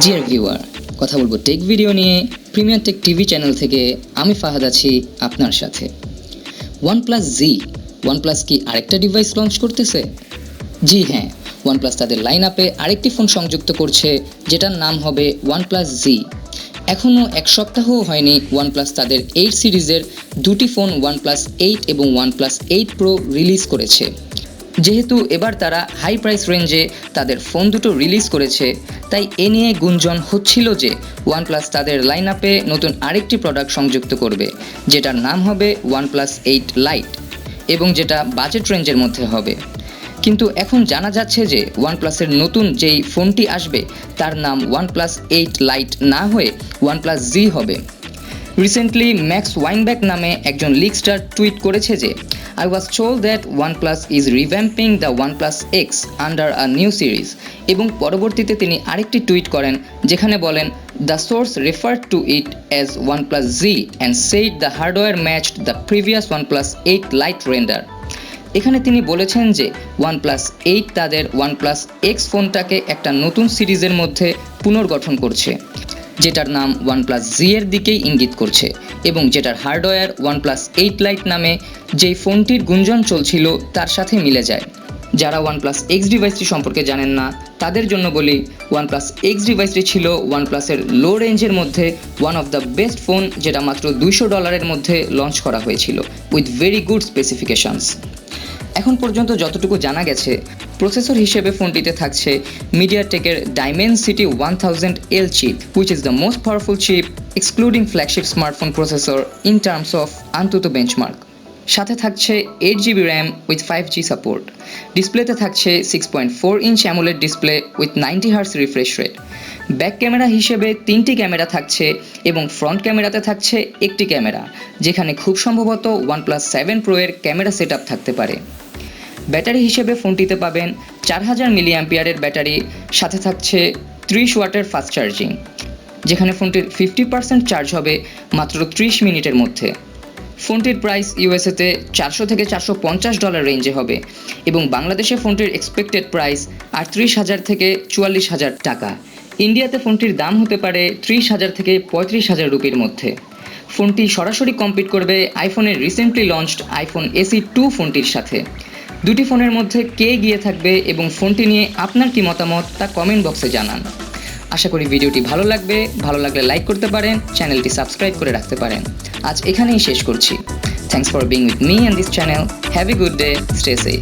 Dear viewer, কথা বলবো take video নিয়ে। প্রিমিয়ার টেক টিভি চ্যানেল থেকে আমি ফাহাদ আছি আপনার সাথে। OnePlus Z, OnePlus কি আরেকটা ডিভাইস লঞ্চ করতেছে? জি হ্যাঁ, OnePlus তাদের লাইন আপে আরেকটি ফোন সংযুক্ত করছে, যেটার নাম হবে OnePlus Z। এখনও এক সপ্তাহও হয়নি OnePlus তাদের 8 সিরিজের দুটি ফোন OnePlus 8 এবং OnePlus 8 Pro রিলিজ করেছে। যেহেতু এবার তারা হাই প্রাইস রেঞ্জে তাদের ফোন দুটো রিলিজ করেছে, তাই এ নিয়ে গুঞ্জন হচ্ছিল যে OnePlus তাদের লাইন আপে নতুন আরেকটি প্রোডাক্ট সংযুক্ত করবে, যেটার নাম হবে OnePlus 8 Lite এবং যেটা বাজেট রেঞ্জের মধ্যে হবে। কিন্তু এখন জানা যাচ্ছে যে OnePlus-এর নতুন যেই ফোনটি আসবে তার নাম OnePlus 8 Lite না হয়ে OnePlus Z হবে। রিসেন্টলি ম্যাক্স ওয়াইনব্যাক নামে একজন লিকস্টার টুইট করেছে যে I was told that OnePlus is revamping the OnePlus X under a new series, এবং পরবর্তীতে তিনি আরেকটি টুইট করেন যেখানে বলেন The source referred to it as OnePlus Z and said the hardware matched the previous OnePlus 8 Lite render. এখানে তিনি বলেছেন যে OnePlus 8 তাদের OnePlus X ফোনটাকে একটা নতুন সিরিজের মধ্যে পুনর্গঠন করছে, যেটার নাম OnePlus Z এর দিকেই ইঙ্গিত করছে এবং যেটার হার্ডওয়্যার OnePlus 8 Lite নামে যেই ফোনটির গুঞ্জন চলছিল তার সাথে মিলে যায়। যারা OnePlus X ডিভাইসটি সম্পর্কে জানেন না তাদের জন্য বলি, OnePlus X ডিভাইসটি ছিল OnePlus-এর লো রেঞ্জের মধ্যে one of the best phone, যেটা মাত্র $200 মধ্যে লঞ্চ করা হয়েছিল উইথ ভেরি গুড স্পেসিফিকেশনস। এখন পর্যন্ত যতটুকু জানা গেছে, প্রসেসর হিসেবে ফোনটিতে থাকছে মিডিয়াটেকের Dimensity 1000L চিপ, which is the most powerful chip excluding flagship smartphone processor in terms of ANTUTU benchmark। সাথে থাকছে 8GB RAM with 5G support। ডিসপ্লেতে থাকছে 6.4 inch AMOLED display with 90Hz refresh rate. Back camera হিসেবে 3টি camera থাকছে এবং front ক্যামেরাতে থাকছে একটি ক্যামেরা, যেখানে খুব সম্ভবত OnePlus 7 Pro এর ক্যামেরা সেটআপ থাকতে পারে। ব্যাটারি হিসেবে ফোনটিতে পাবেন 4000 mAh ব্যাটারি, সাথে থাকছে 30 ওয়াটের ফাস্ট চার্জিং, যেখানে ফোনটির 50% চার্জ হবে মাত্র 30 মিনিটের মধ্যে। ফোনটির প্রাইস ইউএসএতে $400 থেকে $450 রেঞ্জে হবে এবং বাংলাদেশে ফোনটির এক্সপেক্টেড প্রাইস 38,000 থেকে 44,000 টাকা। ইন্ডিয়াতে ফোনটির দাম হতে পারে 30,000 থেকে 35,000 রুপির মধ্যে। ফোনটি সরাসরি কম্পিট করবে আইফোনের রিসেন্টলি লঞ্চড আইফোন SE 2 ফোনটির সাথে। দুটি ফোনের মধ্যে কে গিয়ে থাকবে এবং ফোনটি নিয়ে আপনার কি মতামত তা কমেন্ট বক্সে জানান। আশা করি ভিডিওটি ভালো লাগবে। ভালো লাগলে লাইক করতে পারেন, চ্যানেলটি সাবস্ক্রাইব করে রাখতে পারেন। আজ এখানেই শেষ করছি। Thanks for being with me and this channel. Have a good day, stay safe.